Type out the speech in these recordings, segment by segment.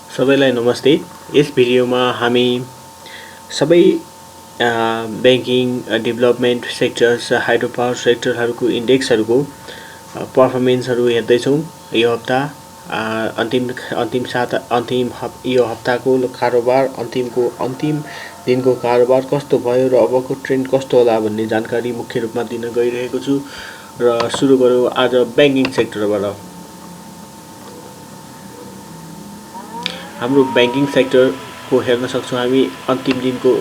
सबैलाई नमस्ते। यस भिडियोमा हामी सबै banking development sectors hydro power सेक्टरहरूको इन्डेक्सहरूको पर्फर्मेन्सहरू हेर्दैछौँ। यो हप्ता यो हप्ताको कारोबार अन्तिम दिनको कारोबार कस्तो भयो र अबको ट्रेन्ड कस्तो होला भन्ने जानकारी मुख्य रूपमा दिन गइरहेको छु। र सुरु गरौँ आज बैंकिङ सेक्टरबाट। हाम्रो बैंकिङ सेक्टरको हेर्न सक्छौँ हामी। अन्तिम दिनको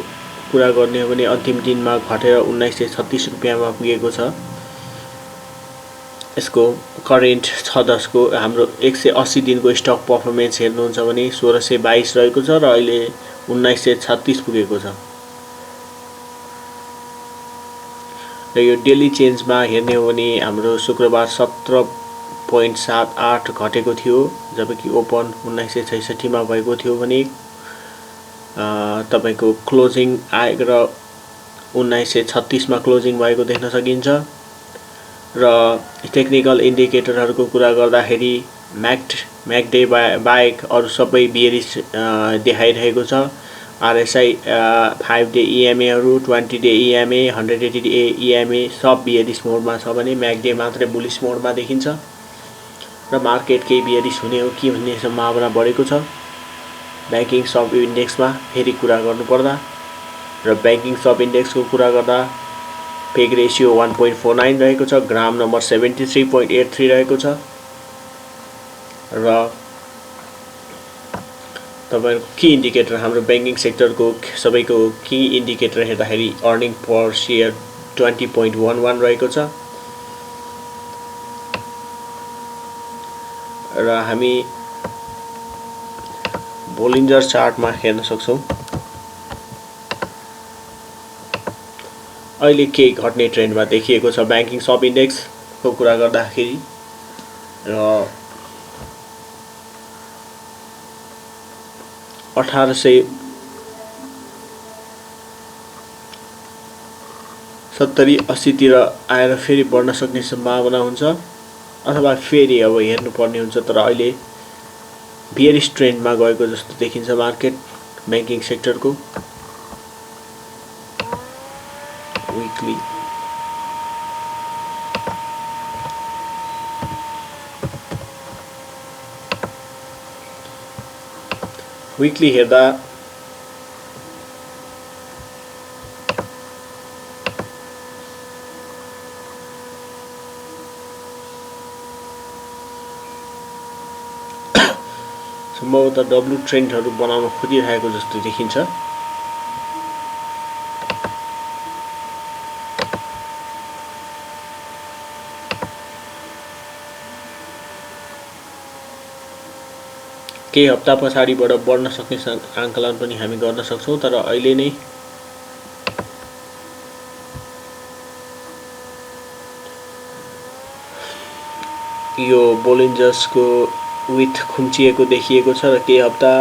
कुरा गर्ने हो भने अन्तिम दिनमा घटेर 1936 रुपियाँमा पुगेको छ। यसको करेन्ट 6/10 हाम्रो 180 दिनको स्टक पर्फर्मेन्स हेर्नुहुन्छ भने 1622 रहेको छ र अहिले 1936 पुगेको छ। र यो डेली चेन्जमा हेर्ने हो भने हाम्रो शुक्रबार 17.78 घटेको थियो, जबकि ओपन 1966 मा भएको थियो भने तपाईको क्लोजिङ आएर 1936 मा क्लोजिङ भएको देख्न सकिन्छ। र टेक्निकल इन्डिकेटरहरूको कुरा गर्दाखेरि म्याकडे बाहेक अरू सबै बियरिश देखाइरहेको छ। आरएसआई 5 डे इएमएहरू 20 डे इएमए 180 डे इएमए सब बियरिश मोडमा छ भने म्याकडे मात्रै बुलिश मोडमा देखिन्छ। र मार्केट केही बियरिश हुने हो कि भन्ने सम्भावना बढेको छ। बैंकिङ सब इन्डेक्समा फेरि कुरा गर्नुपर्दा र बैंकिङ सब इन्डेक्सको कुरा गर्दा पेग रेसियो 1.49 रहेको छ, ग्राम नम्बर 73.83 रहेको छ। र तपाईको की इन्डिकेटर हाम्रो बैंकिङ सेक्टरको सबैको की इन्डिकेटर हेर्दाखेरि अर्निङ पर शेयर 20.11 रहेको छ। र हामी बोलिन्जर चार्टमा हेर्न सक्छौँ। अहिले केही घट्ने ट्रेन्डमा देखिएको छ बैंकिङ सब इन्डेक्सको कुरा गर्दाखेरि। र 1870-80 तिर आएर फेरि बढ्न सक्ने सम्भावना हुन्छ, अथवा फेरि अब हेर्नुपर्ने हुन्छ। तर अहिले बियरिश ट्रेन्डमा गएको जस्तो देखिन्छ मार्केट बैंकिङ सेक्टरको। वीकली हेर्दा सम्भवतः डब्लु ट्रेन्डहरू बनाउन खोजिरहेको जस्तो देखिन्छ। केही हप्ता पछाडिबाट बढ्न सक्ने आंकलन पनि हामी गर्न सक्छौं। तर अहिले नै यो बोलिन्जर्सको विथ खुम्चिएको देखिएको छ र केही हप्ता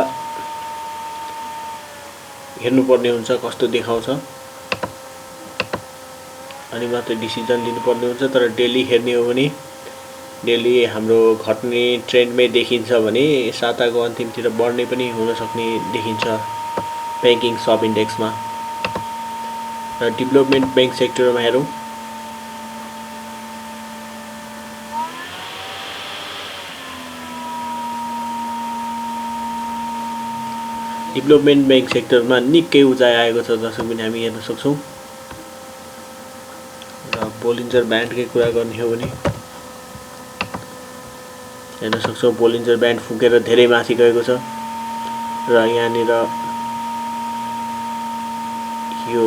हेर्नुपर्ने हुन्छ कस्तो देखाउँछ, अनि मात्रै डिसिजन लिनुपर्ने हुन्छ। तर डेली हेर्ने हो भने डेली हाम्रो घट्ने ट्रेन्डमै देखिन्छ भने साताको अन्तिमतिर बढ्ने पनि हुन सक्ने देखिन्छ बैंकिङ सब इन्डेक्समा। र डेभलपमेन्ट बैंक सेक्टरमा हेरौँ। डेभलपमेन्ट बैंक सेक्टरमा निकै उचाइ आएको छ जसो पनि हामी हेर्न सक्छौँ। र बोलिन्जर ब्यान्डकै कुरा गर्ने हो भने हेर्न सक्छौँ बोलिन्जर ब्यान्ड फुकेर धेरै माथि गएको छ। र यहाँनिर यो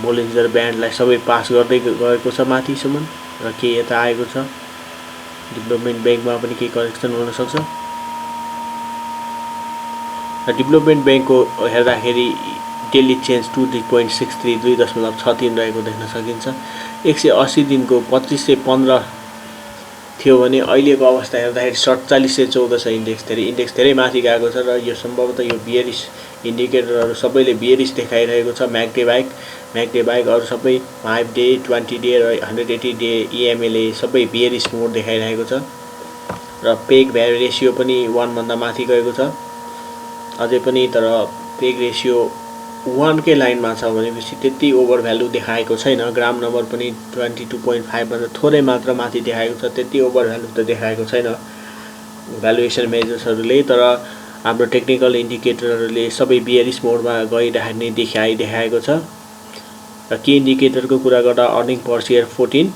बोलिन्जर ब्यान्डलाई सबै पास गर्दै गएको छ माथिसम्म र केही यता आएको छ। डेभलपमेन्ट बैंकमा पनि केही करेक्सन हुन सक्छ। र डेभलपमेन्ट बैंकको हेर्दाखेरि डेली चेन्ज 2.63 2.63 रहेको देख्न सकिन्छ। 180 दिनको 2515 थियो भने अहिलेको अवस्था हेर्दाखेरि 4714 छ। इन्डेक्स धेरै माथि गएको छ र यो सम्भवतः यो बियरिश इन्डिकेटरहरू सबैले बियरिश देखाइरहेको छ। म्याकडे बाहेक अरू सबै 5 डे 20 डे र 180 डे इएमएले सबै बियरिश मोड देखाइरहेको छ। र पेग रेसियो पनि 1 भन्दा माथि गएको छ। अझै पनि तर पेग रेसियो 1 कै लाइनमा छ भनेपछि त्यति ओभर भ्यालु देखाएको छैन। ग्राम नम्बर पनि 22.5 भन्दा थोरै मात्र माथि देखाएको छ, त्यति ओभर भ्यालु त देखाएको छैन भ्यालुएसन मेजर्सहरूले। तर हाम्रो टेक्निकल इन्डिकेटरहरूले सबै बियरिश मोडमा गइरहने देखाएको छ। र के इन्डिकेटरको कुरा गर्दा अर्निङ पर सेयर 14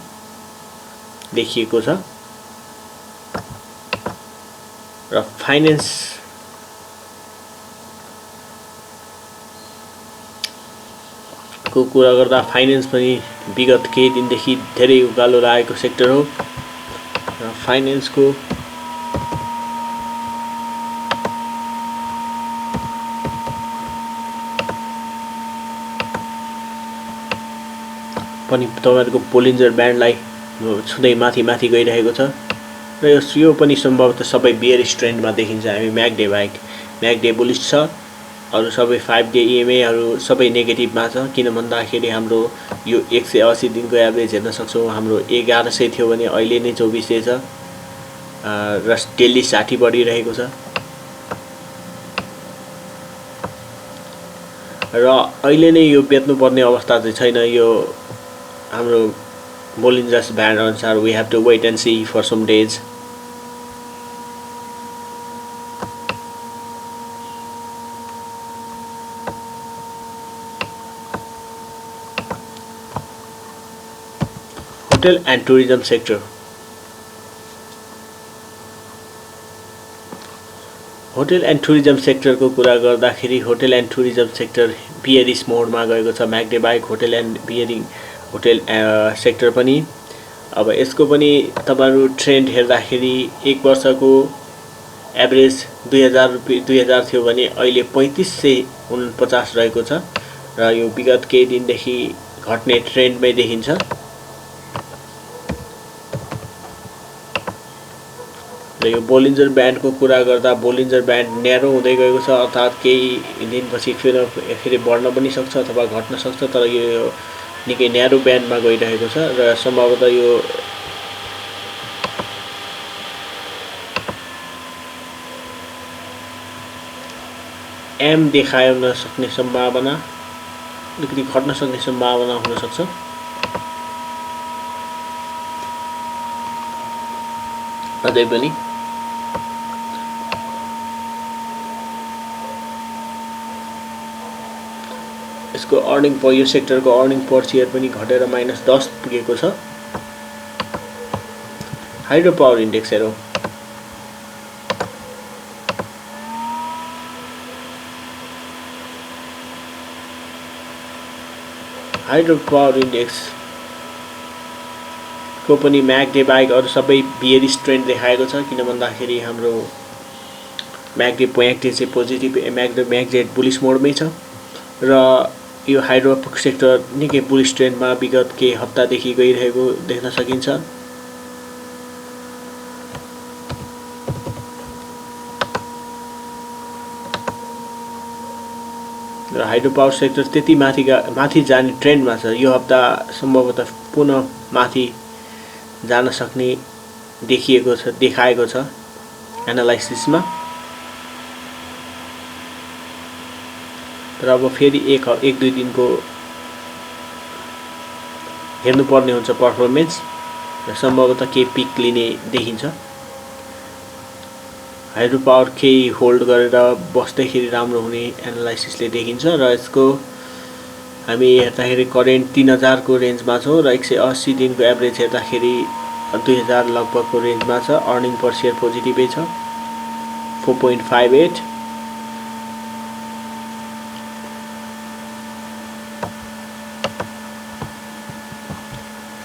देखिएको छ। र फाइनेन्स को कुरा गर्दा फाइनेन्स पनि विगत केही दिनदेखि धेरै उकालो लागेको सेक्टर हो। र फाइनेन्सको पनि तपाईहरुको बोलिन्जर ब्यान्डलाई छुँदै माथि गइरहेको छ। र यो पनि सम्भवतः सबै बियरिश ट्रेन्डमा देखिन्छ। हामी म्याकडे बाहेक, म्याकडे बुलिश छ, अरु सबै 5 डे इएमए हरू सबै नेगेटिभमा छ। किन भन्दाखेरि हाम्रो यो 180 दिनको एभरेज हेर्न सक्छौं। हाम्रो 1100 थियो भने अहिले नै 2400 छ। र डेली 60 बढिरहेको छ। र अहिले नै यो बेच्नुपर्ने अवस्था चाहिँ छैन। यो हाम्रो बोलिन्जर्स ब्यान्ड अनुसार we have to wait and see for some days. Hotel and tourism sector. Hotel and tourism सेक्टरको कुरा गर्दाखेरि hotel and tourism sector bearish मोडमा गएको छ। म्याकडे बाहेक होटल एन्ड होटल सेक्टर पनि। अब यसको पनि तपाईहरु ट्रेन्ड हेर्दाखेरि 1 वर्षको एभरेज 2000 थियो भने अहिले 3549 रहेको छ। र यो विगत केही दिनदेखि घट्ने ट्रेन्डमै देखिन्छ। र यो बोलिन्जर ब्यान्डको कुरा गर्दा बोलिन्जर ब्यान्ड न्यारो हुँदै गएको छ। अर्थात् केही दिनपछि फेरि बढ्न पनि सक्छ अथवा घट्न सक्छ। तर यो निकै न्यारो ब्यान्डमा गइरहेको छ। र सम्भवतः यो एम देखाउन सक्ने सम्भावना, अलिकति घट्न सक्ने सम्भावना हुन सक्छ। अझै पनि यसको अर्निङ पर यो सेक्टरको अर्निङ पर शेयर पनि घटेर -10 पुगेको छ। हाइड्रो पावर इन्डेक्स हेरौं। हाइड्रो पावर इन्डेक्स को पनि म्याकडे बाहेक अरु सबै बियरिश ट्रेन्ड देखाएको छ। किन भन्दाखेरि हाम्रो म्याकडे चाहिँ पोजिटिभ, म्याकडे बुलिश मोडमै छ। र यो हाइड्रो सेक्टर निकै बुलिश ट्रेन्डमा विगत केही हप्तादेखि गइरहेको देख्न सकिन्छ। र हाइड्रो पावर सेक्टर त्यति माथि जाने ट्रेन्डमा छ। यो हप्ता सम्भवतः पुनः माथि जान सक्ने देखाएको छ एनालाइसिसमा। तर अब फेरि 1-2 दिनको हेर्नुपर्ने हुन्छ परफर्मेन्स। र सम्भवतः केही पिक लिने देखिन्छ। हाइड्रो पावर केही होल्ड गरेर बस्दैखेरि राम्रो हुने एनालाइसिसले देखिन्छ। र यसको हामी हेर्दाखेरि करेन्ट 3000 को रेन्जमा छौं। र 180 दिनको एभरेज हेर्दाखेरि 2000 लगभगको रेन्जमा छ। अर्निङ पर शेयर पोजिटिभै छ 4.58।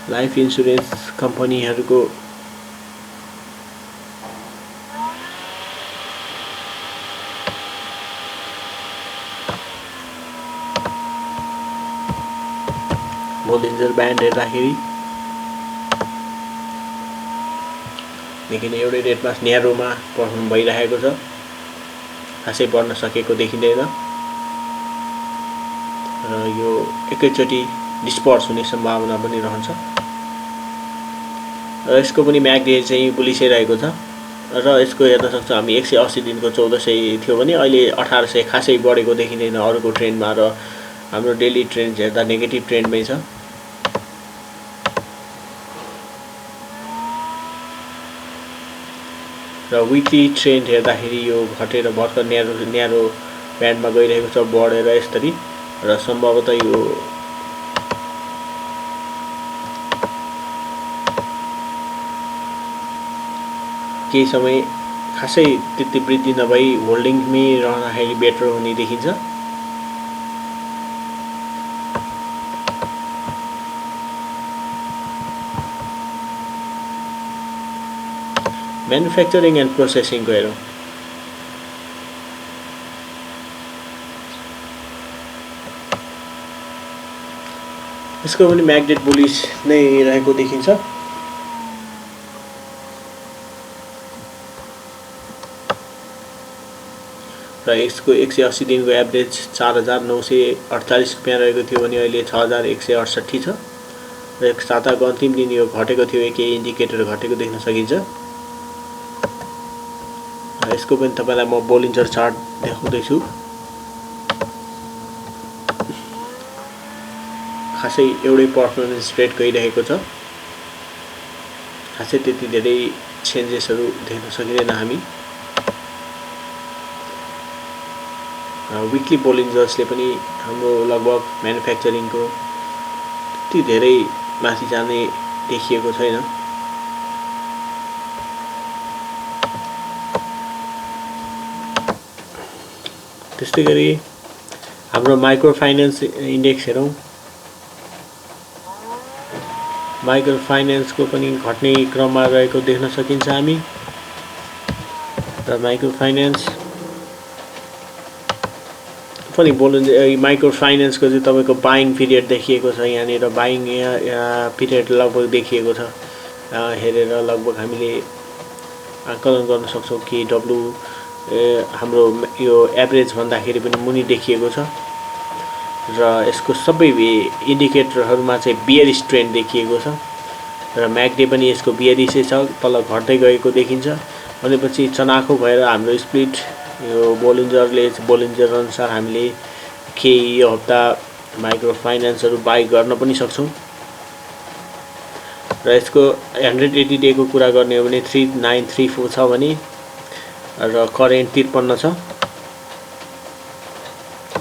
लाइफ इन्स्योरेन्स कम्पनीहरुको बोलिन्जर ब्यान्ड हेर्दाखेरि निकै नै एउटै रेटमा न्यारोमा पर्फर्म भइरहेको छ। खासै बढ्न सकेको देखिँदैन। र यो एकैचोटी डिस्पर्स हुने सम्भावना पनि रहन्छ। र यसको पनि म्याकडे चाहिँ बुलिसै रहेको छ। र यसको हेर्न सक्छौँ हामी 180 दिनको 1400 थियो भने अहिले 1800 खासै बढेको देखिँदैन अरूको ट्रेन्डमा र हाम्रो डेली ट्रेन्ड हेर्दा नेगेटिभ ट्रेन्डमै छ। र विकली ट्रेन्ड हेर्दाखेरि यो घटेर भर्खर न्यारो ब्यान्डमा गइरहेको छ बढेर यसरी र सम्भवतः यो केही समय खासै त्यति वृद्धि नभई होल्डिङमै रहँदाखेरि बेटर हुने देखिन्छ। म्यानुफ्याक्चरिङ एन्ड प्रोसेसिङको हेरौँ। यसको पनि म्याग्नेट बुलिस नै रहेको देखिन्छ। र यसको 180 दिनको एभरेज 4948 रुपियाँ रहेको थियो भने अहिले 6168 छ र एक साताको अन्तिम दिन यो घटेको थियो केही इन्डिकेटर घटेको देख्न सकिन्छ। यसको पनि तपाईलाई म बोलिन्जर चार्ट देखाउँदैछु। खासै एउटै पर्फर्मेन्स रेट गइरहेको छ खासै त्यति धेरै चेन्जेसहरू देख्न सकिँदैन हामी। विकली बोलिन्जर्सले पनि हाम्रो लगभग म्यानुफ्याक्चरिङको त्यति धेरै माथि जाने देखिएको छैन। त्यस्तै गरी हाम्रो माइक्रो फाइनेन्स इन्डेक्स हेरौँ। माइक्रो फाइनेन्सको पनि घट्ने क्रममा रहेको देख्न सकिन्छ हामी। र माइक्रो फाइनेन्स पनि माइक्रो फाइनेन्सको चाहिँ तपाईको बाइङ पिरियड देखिएको छ यहाँनिर बाइङ पिरियड लगभग देखिएको छ हेरेर लगभग हामीले आकलन गर्न सक्छौँ कि हाम्रो यो एभरेज भन्दाखेरि पनि मुनि देखिएको छ र यसको सबै इन्डिकेटरहरुमा चाहिँ बियरिश ट्रेन्ड देखिएको छ र म्याक्डे पनि यसको बियरिसै छ तल घट्दै गएको देखिन्छ। भनेपछि चनाखो भएर हाम्रो स्प्लिट यो बोलिन्जर अनुसार हामीले केही यो हप्ता माइक्रो फाइनेन्सहरु बाइ गर्न पनि सक्छौं। र यसको 180 डे को कुरा गर्ने हो भने 3934 छ भने र करेन्ट 53 छ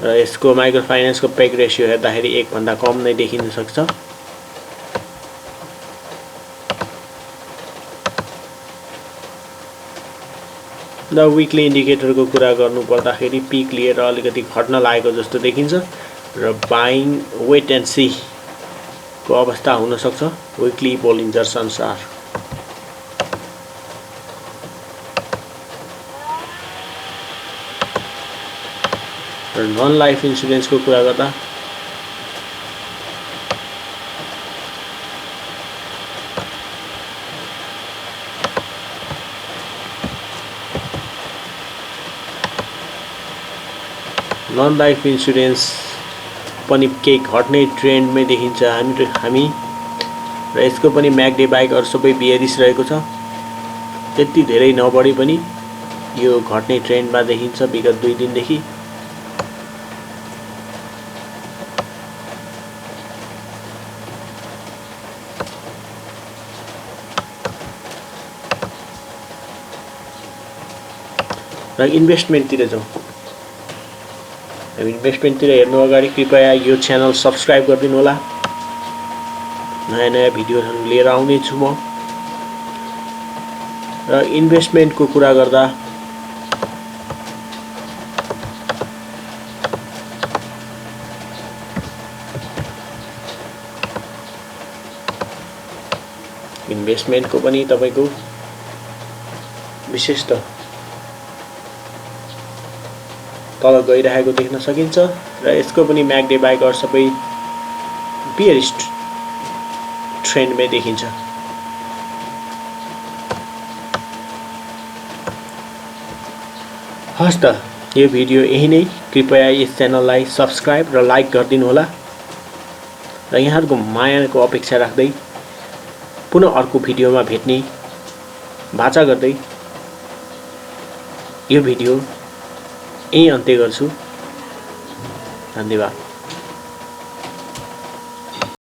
र यसको माइक्रो फाइनेन्सको पेग रेशियो हेर्दाखेरि 1 भन्दा कम नै देखिन सक्छ। र वीकली इन्डिकेटर को कुरा गर्नु पर्दाखेरि पीक लिएर अलिकति घट्न लागेको जस्तो देखिन्छ र बाइङ वेट एन्ड सी को अवस्था हुन सक्छ वीकली बोलिन्जर्स अनुसार। र नन लाइफ इन्स्योरेन्स को कुरा गर्दा नन लाइफ इन्स्योरेन्स पनि केही घट्ने ट्रेन्डमै देखिन्छ हामी र यसको पनि म्याग्डे बाइक अरु सबै बियरिस रहेको छ। त्यति धेरै नबढी पनि यो घट्ने ट्रेन्डमा देखिन्छ विगत 2 दिनदेखि। र इन्भेस्टमेन्ट तिर जाउँ। इन्भेस्टमेन्ट तिर हेर्नु अगाडि कृपया यो च्यानल सब्स्क्राइब गरिदिनु होला। नयाँ नयाँ भिडियोहरु लिएर आउने छु म। र इन्भेस्टमेन्ट को कुरा गर्दा इन्भेस्टमेन्ट को पनि तपाईको विशेषत तल गइरहेको देख्न सकिन्छ र यसको पनि म्याग्डे बाइक अरु सबै बियरिश ट्रेन्डमै देखिन्छ। हस् त यो भिडियो यही नै। कृपया यस च्यानललाई सब्स्क्राइब र लाइक गरिदिनु होला र यहाँहरुको मायाको अपेक्षा राख्दै पुनः अर्को भिडियोमा भेट्ने बाचा गर्दै यो भिडियो यही अन्त्य गर्छु। धन्यवाद।